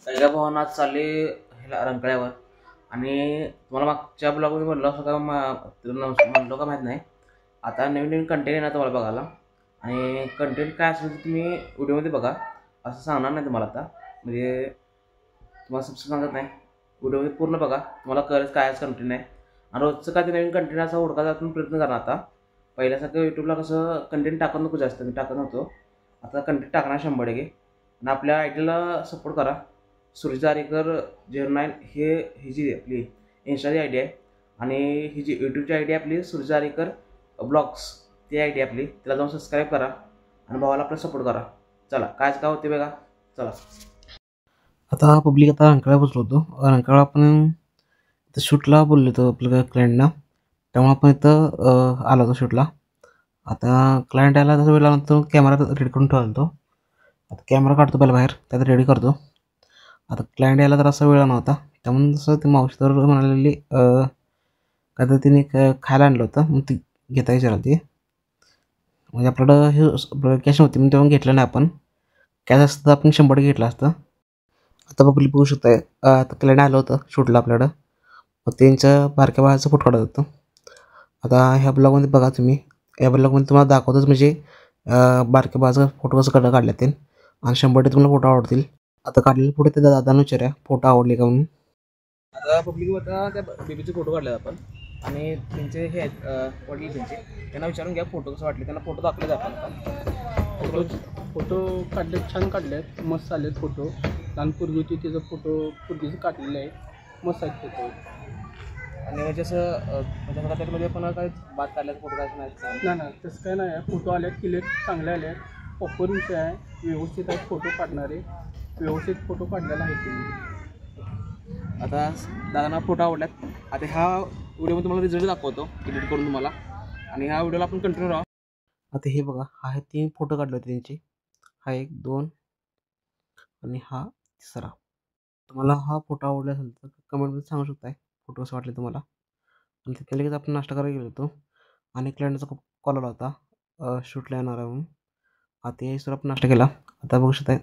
सगळ्या भावना चालले ह्याला रंकाळ्यावर. आणि तुम्हाला मागच्या ब्लॉगमध्ये म्हणलं असं का म्हणलो का माहीत नाही. आता नवीन नवीन कंटेंट येणार तुम्हाला बघायला. आणि कंटेंट काय असेल तर तुम्ही व्हिडिओमध्ये बघा, असं सांगणार नाही तुम्हाला आता. म्हणजे तुम्हाला सबस्क्राईब सांगत नाही, व्हिडिओमध्ये पूर्ण बघा, तुम्हाला कळेल काय कंटेंट आहे. आणि रोजचं काय ते नवीन कंटेंट असा हुडकायचा आपण प्रयत्न करणार आता. पहिल्यासारखं यूट्यूबला कसं कंटेंट टाकत नको जास्त, मी टाकत नव्हतो. आता कंटेंट टाकणार 100%. आणि आपल्या आयडीला सपोर्ट करा. सुरज आरेकर 09 हे हिची आपली इन्स्टाची आय डी आहे. आणि ही जी यूट्यूबची आय डी आहे आपली सुरज आरेकर ब्लॉग्स, ती आय डी आपली. त्याला जाऊन सबस्क्राईब करा आणि भावाला आपला सपोर्ट करा. चला काय काय होते बघा. चला आता पब्लिक आता रंकाळा बसलो होतो. रंकाळा आपण शूटला बोललो होतो आपल्या क्लायंटना, त्यामुळे आपण इथं आलो होतो शूटला. आता क्लायंट यायला तसं वेळ लागला, कॅमेरा रेडी करून ठेवला होतो. आता कॅमेरा काढतो पहिला बाहेर, त्यात रेडी करतो. आता क्लायंट यायला तर असा वेळ नव्हता, त्यामुळे तसं ते मावशी तर म्हणालेली काय तर तिने खायला आणलं होतं, मग ती घेता विचारलं ती. म्हणजे आपल्याकडं हे कॅश नव्हती मग तेव्हा घेतलं नाही आपण. कॅश असतं तर आपण 100% घेतलं असतं. आता पब्लिक बघू शकताय, आता क्लायंट आलं होतं शूटला आपल्याकडं. मग त्यांच्या बारक्या बाळाचा फोटो काढत होतं. आता ह्या ब्लॉगमध्ये बघा तुम्ही, या ब्लॉगमध्ये तुम्हाला दाखवतच म्हणजे बारक्या बाळाचा फोटो कसं काढला ते. आणि 100% तुम्हाला फोटो आवडतील. आता काढलेले फोटो त्या दादांना विचारूया फोटो आवडले का म्हणून. आता पब्लिक होता त्या बेबीचे फोटो काढले आपण. आणि त्यांचे हे आहेत वडील त्यांचे, त्यांना विचारून घ्या फोटो कसं वाटले. त्यांना फोटो दाखवले आपण आता. फोटो काढले, छान काढलेत, मस्त आलेत फोटो. लहान पोरगी होती तिचा फोटो पोरगीचं काढलेलं आहे, मस्त आहेत फोटो. आणि म्हणजे असं म्हणजे त्यामध्ये पण काय बात काढल्याचा फोटो काय नाही नाही तसं काय नाही आहे. फोटो आलेत क्लिअर, चांगले आले आहेत. प्रॉपर विषय आहे, व्यवस्थित आहेत फोटो काढणारे, व्यवस्थित फोटो काढलेला आहे तुम्ही. आता दादांना फोटो आवडल्यात. आता ह्या व्हिडिओमध्ये तुम्हाला रिझल्ट दाखवतो एडिट करून तुम्हाला. आणि ह्या व्हिडिओला आपण कंटिन्यू राहा. आता हे बघा, हा 3 फोटो काढले होते त्यांचे. हा 1, 2 आणि हा 3रा. तुम्हाला हा फोटो आवडला असेल तर कमेंटमध्ये सांगू शकताय फोटो कसे वाटले तुम्हाला. आणि तिथे लगेच आपण नाश्ता करायला गेलो होतो. आणि क्लायंटचा कॉल आला होता शूटला येणार आहे म्हणून. आता यासर आपण नाश्ता केला. आता बघू शकताय,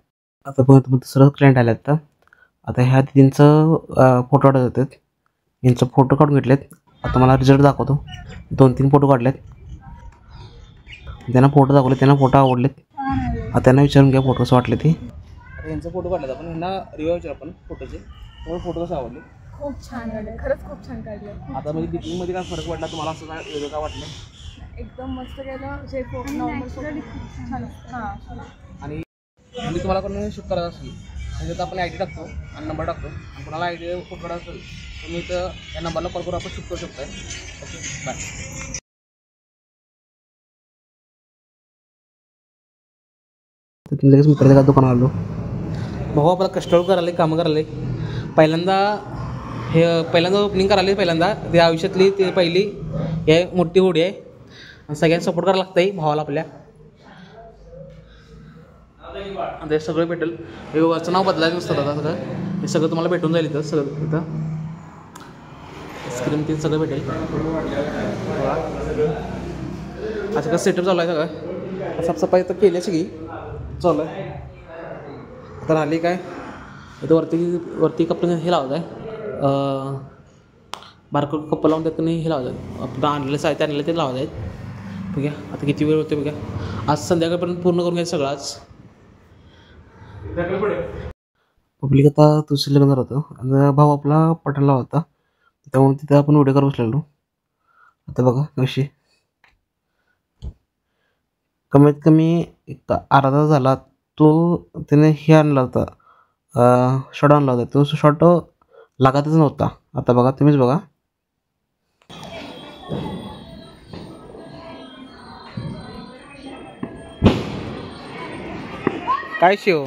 आता बघा तुम्ही दुसरं क्लायंट आले आहेत. आता ह्या तिथींचं फोटो काढत होते, यांचं फोटो काढून घेतलेत. आता मला रिझल्ट दाखवतो. 2-3 फोटो काढलेत, त्यांना फोटो दाखवले, त्यांना फोटो आवडलेत. आता त्यांना विचारून घ्या फोटो कसं वाटले ते. आता यांचे फोटो काढलेत आपण, यांना रिव्ह्यू विचारू आपण फोटोचे. तुम्हाला फोटो कसं आवडले? खूप छान काढले, खरंच खूप छान काढले. आता म्हणजे डिटिंगमध्ये काय फरक वाटला तुम्हाला, असं काय वेगळं काय वाटलं? एकदम मस्त केलं जे नॉर्मल छान. हां, आणि मी तुम्हाला कोणी शूट करायचं असेल म्हणजे तर आपण आय डी टाकतो आणि नंबर टाकतो. आणि कोणाला आय डी फोटो काढायचं असेल तुम्ही तर या नंबरला कॉल करून आपण शूट करू शकतो. Okay bye. लगेच मी प्रत्येका दुकानात आलो. भाऊ आपला कस्टमर करायला कामं करायला पहिल्यांदा ओपनिंग करायला पहिल्यांदा त्या आयुष्यातली ती पहिली हे मोठी होडी आहे. आणि सगळ्यांना सपोर्ट करायला लागतं भावाला आपल्या. आता हे सगळं भेटेल. हे वरचं नाव बदलायचं नसतं आता सगळं, हे सगळं तुम्हाला भेटून जाईल इथं. सगळं इथं स्क्रीन ते सगळं भेटेल. असं कसं सेटअप चालू आहे सगळं. साफसफाई तर केली सगळी चालू आहे. तर आली काय इथं वरती कपडे हे लावत आहे, बारकं कप्पा लावून त्यात हे लावत आहेत. आपलं आणलेलं साहित्य आणलेलं ते लावत आहेत. बघा आता किती वेळ होते बघा. आज संध्याकाळपर्यंत पूर्ण करून घ्यायचं सगळंच. पब्लिक आता तुझं लग्न होतं आणि भाऊ आपला पठाणला होता, त्यामुळे तिथं आपण व्हिडिओ करत बसलेलो. आता बघा कशी कमीत कमी एक अर्धा तास झाला तो त्याने हे आणला होता, शॉट आणला होता. तो शॉट लागतच नव्हता. आता बघा तुम्हीच बघा. काय शिव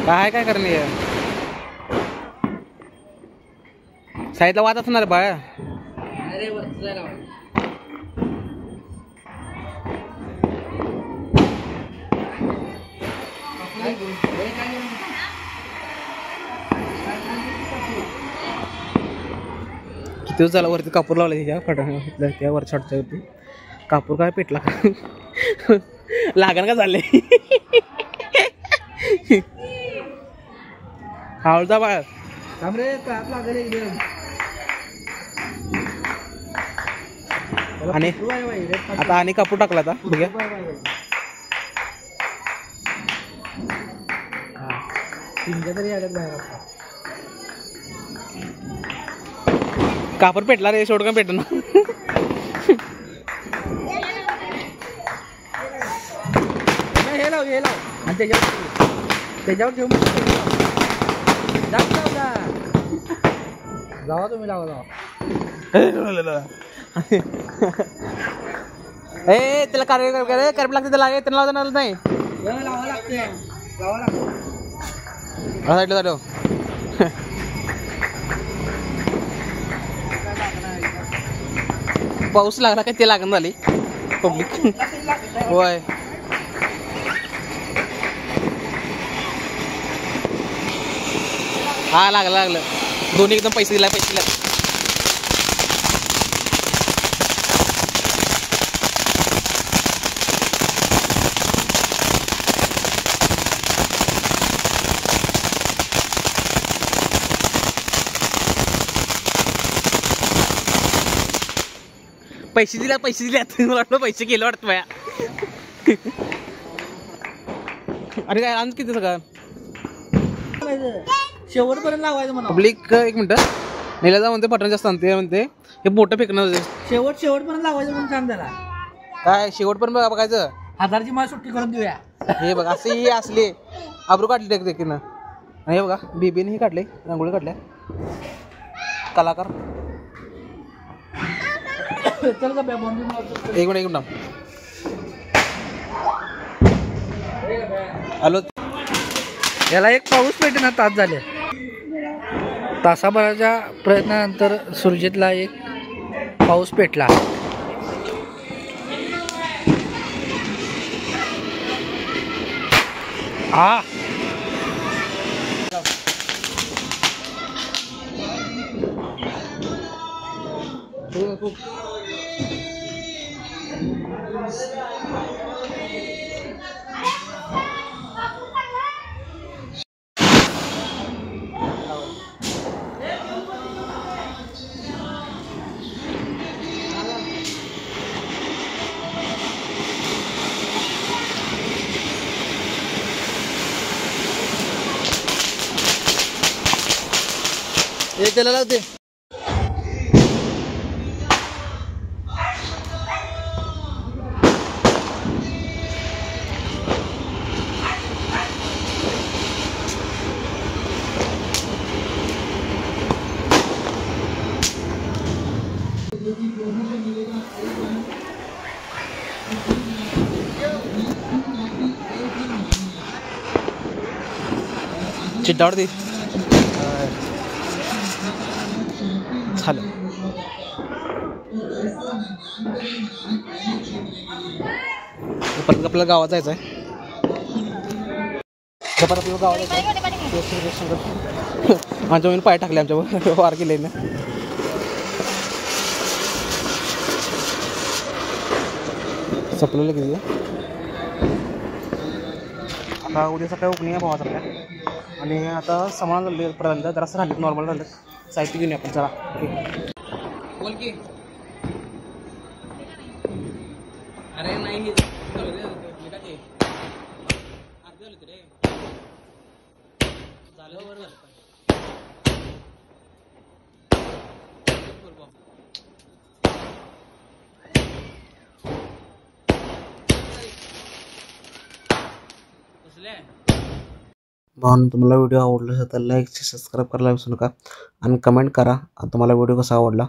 काय करणे साईडला वाद असणार बाळ. किती झाला वरती कापूर लावला त्याच्या फटा त्या वर छटच्या वरती कापूर काय पेटला लागण का झाले हळूचा बाळ आणि आता आणि कापूर टाकला आता बघूया कापूर पेटला रे शेवट का पेटना हे लाव आणि त्याच्यावर ठेवून जावा तुम्ही लावा ए त्याला करप लागते त्याला त्यांना लावता नाही लावा लागते पाऊस लागला काय ते लागण झाली पब्लिक होय हा लागलं दोन्ही एकदम पैसे दिला पैसे दिले मला वाटलं पैसे गेले वाटतं बाया अरे काय आज किती सगळं शेवटपर्यंत लावायचं म्हणा पब्लिक एक मिनिट नेला म्हणते पटण जास्त आणते म्हणते हे मोठं फेकणं शेवटपर्यंत लावायचं म्हणून सांग त्याला काय शेवटपर्यंत बघा बघायचं 1000ची मला सुट्टी करून देऊया हे बघा असे हे असले आब्रू काढले देखील आणि हे बघा बीबीने हे काढले रांगोळी काढल्या कलाकार चल का एक मिनिट हॅलो याला एक पाऊस पेटेना तास झाले तासाभराच्या प्रयत्नानंतर सुरजीतला एक पाऊस पेटला हा त्याला लावते चिट्टावर दे झालं परत आपल्याला गावात जायचं आहे परत आपल्याला गावात जायचं आमच्या मी पाय टाकले आमच्या वार केले ना सपलेलं किती आता उद्या सकाळी ओपनिंग आहे भावाचं आपल्या आणि आता समान झालं झालं जरासं राहिलं नॉर्मल झालं साहित्य घेऊन आपण चला बोल की अरे नाही भावांनो तुम्हाला व्हिडिओ आवडला असेल तर लाईक सबस्क्राईब करायला विसरू नका आणि कमेंट करा तुम्हाला व्हिडिओ कसा आवडला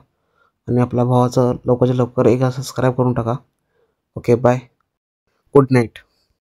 आणि आपल्या भावाचं लवकरात लवकर एक सबस्क्राईब करून टाका ओके बाय गुड नाईट